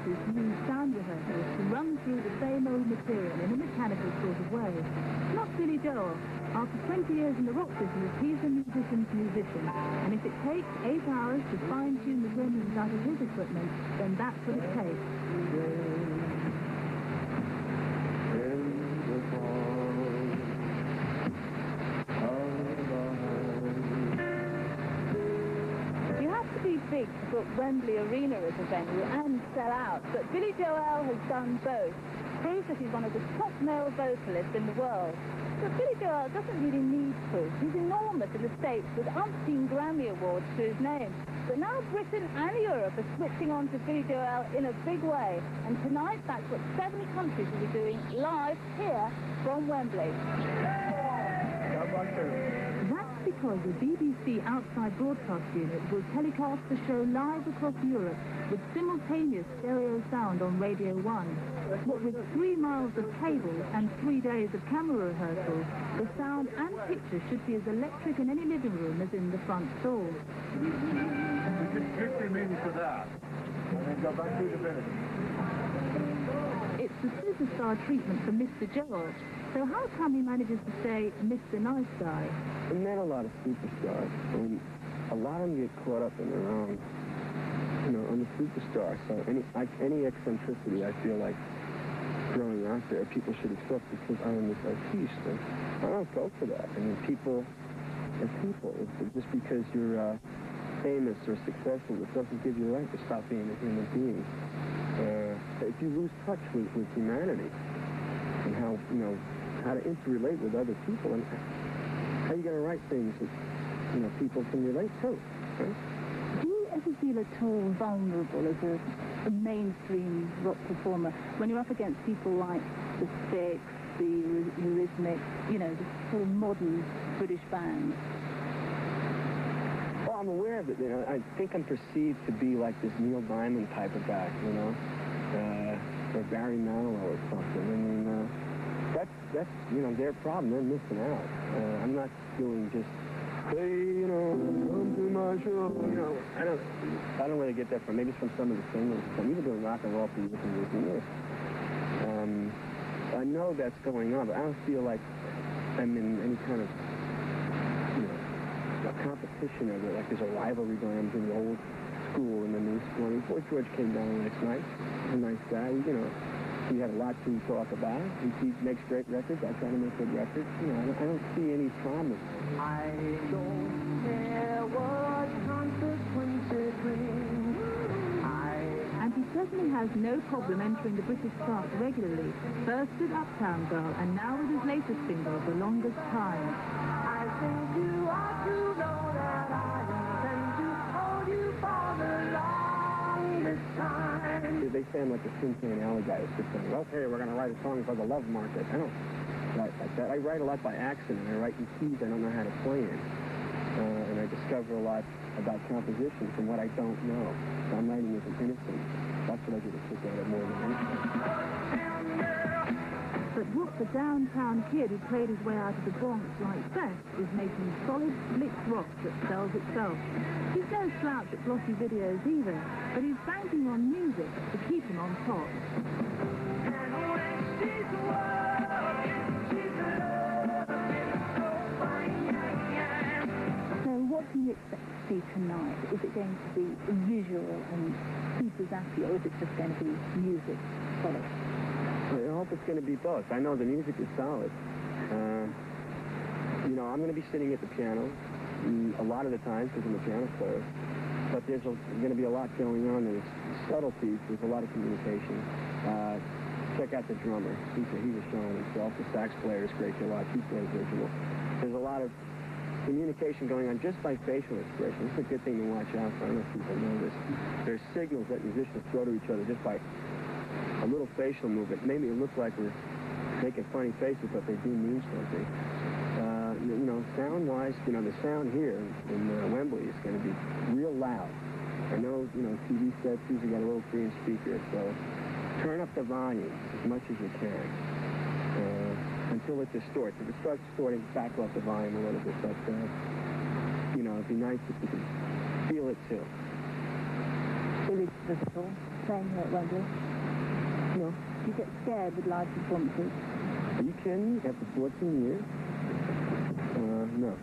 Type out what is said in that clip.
practice use sound rehearsals to run through the same old material in a mechanical sort of way. Not Billy Joel. After 20 years in the rock business, he's a musician's musician. And if it takes 8 hours to fine-tune the tones out of his equipment, then that's what it takes. Big to book Wembley Arena as a venue and sell out, but Billy Joel has done both. Proves that he's one of the top male vocalists in the world. But Billy Joel doesn't really need proof. He's enormous in the States with umpteen Grammy Awards to his name. But now Britain and Europe are switching on to Billy Joel in a big way. And tonight, that's what 7 countries will be doing live here from Wembley. That's because the BBC Outside Broadcast Unit will telecast the show live across Europe with simultaneous stereo sound on Radio 1. What with 3 miles of cables and 3 days of camera rehearsals, the sound and picture should be as electric in any living room as in the front stall. We get 50 minutes of that, and then go back to the village. It's the superstar treatment for Mr. Joel. So how come he manages to say Mr. Nice Guy? I met a lot of superstars, and a lot of them get caught up in their own, I'm a superstar, so any eccentricity I feel like throwing out there, people should accept because I'm this artiste, and I don't go for that. I mean, people are people. Just because you're famous or successful, it doesn't give you the right to stop being a human being. If you lose touch with humanity and how, how to interrelate with other people, and how you going to write things that, people can relate to, right? Do you ever feel at all vulnerable as a mainstream rock performer when you're up against people like the Six, the Eurythmics, the sort of modern British bands? Well, I'm aware of it. I think I'm perceived to be like this Neil Diamond type of guy, or Barry Manilow or something. I mean, that's their problem. They're missing out. I'm not doing just, hey, come to my show. I don't really get that from. Maybe it's from some of the singers. I'm even doing rock and roll for years and years and years. I know that's going on, but I don't feel like I'm in any kind of, a competition of it. Like there's a rivalry going on between the old school and the new school. I mean, Boy George came down last night. He's a nice guy. We had a lot to talk about. He makes great records. I try to make good records. I don't see any problem. I don't care what consequences bring. And he certainly has no problem entering the British chart regularly. First with Uptown Girl, and now with his latest single, The Longest Time. I think you ought to know that I intend to hold you for the longest time. They sound like the Tin Pan Alley guys just saying, okay, we're going to write a song for the love market. I don't write like that. I write a lot by accident. I write in keys I don't know how to play in. And I discover a lot about composition from what I don't know. So I'm writing as an innocent. That's what I get a kick out of more than anything. But what the downtown kid who played his way out of the Bronx likes best is making solid, slick rock that sells itself. He's no slouch at glossy videos either, but he's banking on music to keep him on top. So what do you expect to see tonight? Is it going to be visual and super zappy, or is it just going to be music solid? I hope it's going to be both. I know the music is solid. I'm going to be sitting at the piano a lot of the time because I'm a piano player. But there's going to be a lot going on. There's subtleties. There's a lot of communication. Check out the drummer. He was showing himself. The sax player is great to watch. He plays visual. There's a lot of communication going on just by facial expression. It's a good thing to watch out for. I don't know if people know this. There's signals that musicians throw to each other just by a little facial movement. Maybe it looks like we're making funny faces, but they do mean something. Sound-wise, the sound here in Wembley is going to be real loud. I know, TV sets usually got a little green speaker, so turn up the volume as much as you can until it distorts. If it starts distorting, back off the volume a little bit, but, it'd be nice if you could feel it too. Billy nervous at all, playing here at Wembley? No. Do you get scared with live performances? Are you kidding me? After 14 years? No.